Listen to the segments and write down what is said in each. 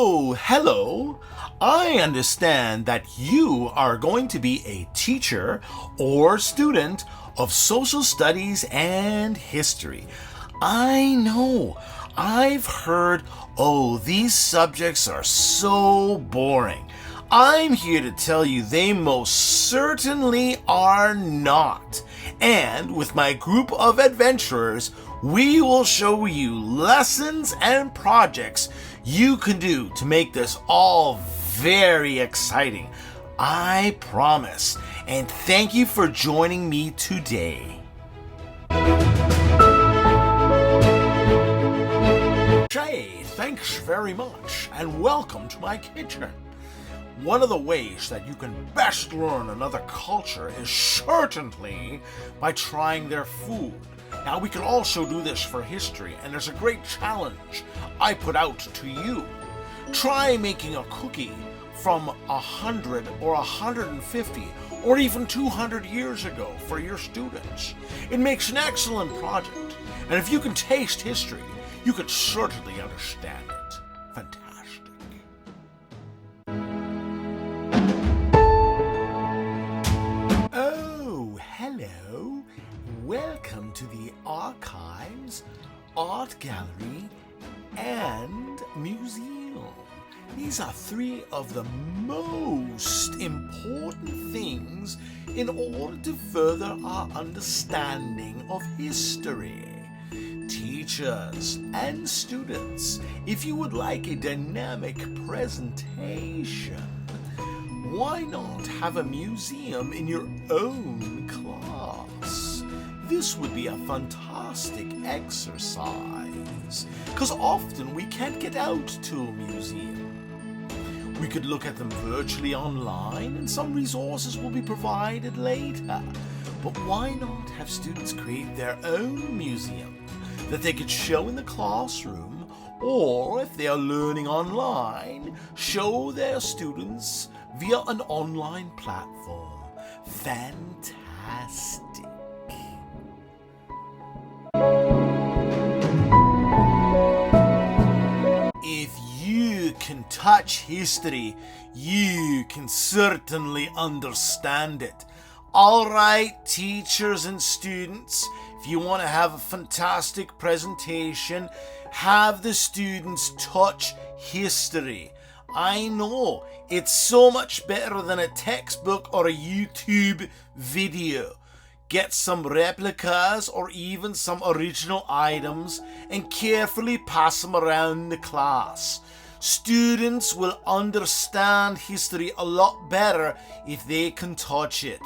Oh, hello. I understand that you are going to be a teacher or student of social studies and history. I know. I've heard, these subjects are so boring. I'm here to tell you they most certainly are not. And with my group of adventurers, we will show you lessons and projects you can do to make this all very exciting. I promise. And thank you for joining me today. Jay, thanks very much, and welcome to my kitchen. One of the ways that you can best learn another culture is certainly by trying their food. Now, we can also do this for history, and there's a great challenge I put out to you. Try making a cookie from 100 or 150 or even 200 years ago for your students. It makes an excellent project, and if you can taste history, you could certainly understand it. Fantastic. Oh, hello. Welcome to the Archives, Art Gallery, and Museum. These are three of the most important things in order to further our understanding of history. Teachers and students, if you would like a dynamic presentation, why not have a museum in your own class? This would be a fantastic exercise, because often we can't get out to a museum. We could look at them virtually online, and some resources will be provided later. But why not have students create their own museum that they could show in the classroom, or if they are learning online, show their students via an online platform? Fantastic. If you can touch history, you can certainly understand it. Alright, teachers and students, if you want to have a fantastic presentation, have the students touch history. I know, it's so much better than a textbook or a YouTube video. Get some replicas or even some original items and carefully pass them around the class. Students will understand history a lot better if they can touch it.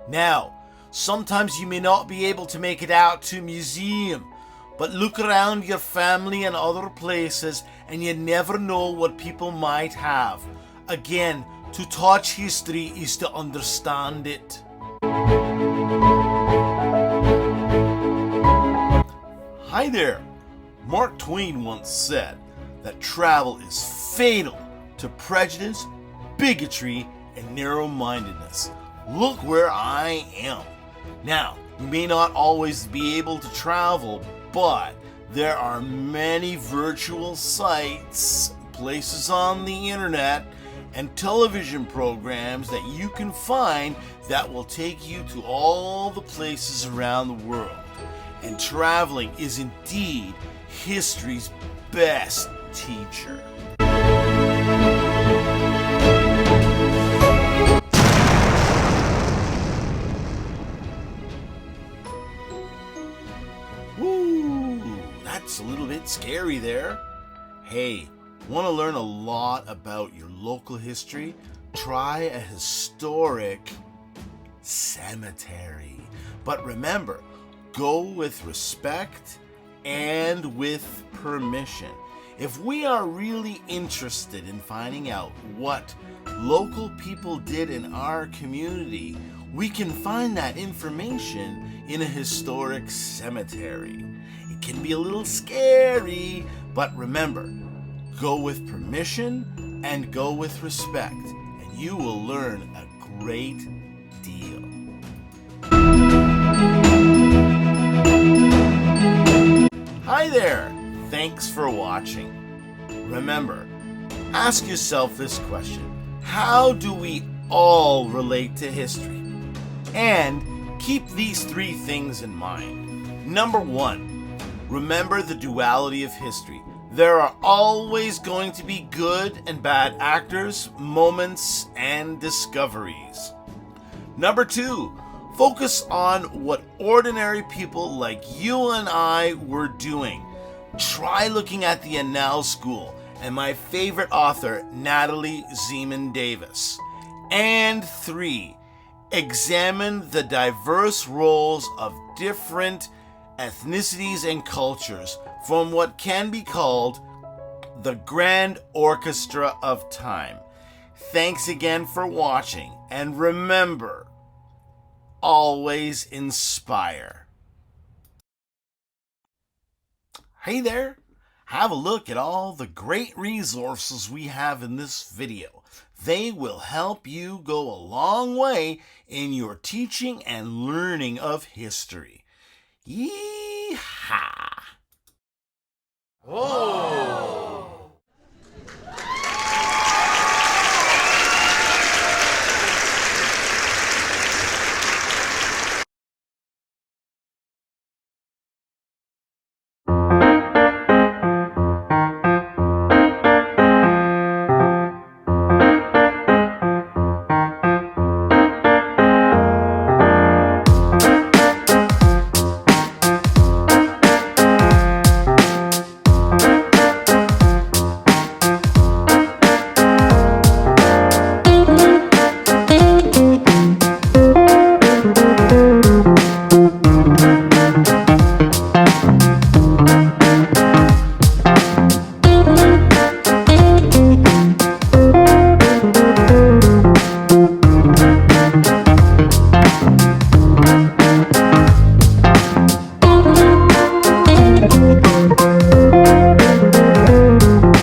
Now, sometimes you may not be able to make it out to a museum, but look around your family and other places and you never know what people might have. Again, to touch history is to understand it. Hi there. Mark Twain once said that travel is fatal to prejudice, bigotry, and narrow-mindedness. Look where I am. Now, you may not always be able to travel, but there are many virtual sites, places on the internet, and television programs that you can find that will take you to all the places around the world. And traveling is indeed history's best teacher. Woo! That's a little bit scary there. Hey, want to learn a lot about your local history? Try a historic cemetery. But remember, go with respect and with permission. If we are really interested in finding out what local people did in our community, we can find that information in a historic cemetery. It can be a little scary, but remember, go with permission and go with respect, and you will learn a great deal. Hi there! Thanks for watching. Remember, Ask yourself this question: how do we all relate to history? And keep these 3 things in mind. Number 1, remember the duality of history. There are always going to be good and bad actors, moments, and discoveries. Number 2, focus on what ordinary people like you and I were doing. Try looking at the Annales School and my favorite author, Natalie Zeman Davis. And 3, examine the diverse roles of different ethnicities and cultures from what can be called the grand orchestra of time. Thanks again for watching, and remember, always inspire. Hey there! Have a look at all the great resources we have in this video. They will help you go a long way in your teaching and learning of history. Yee-haw! Oh!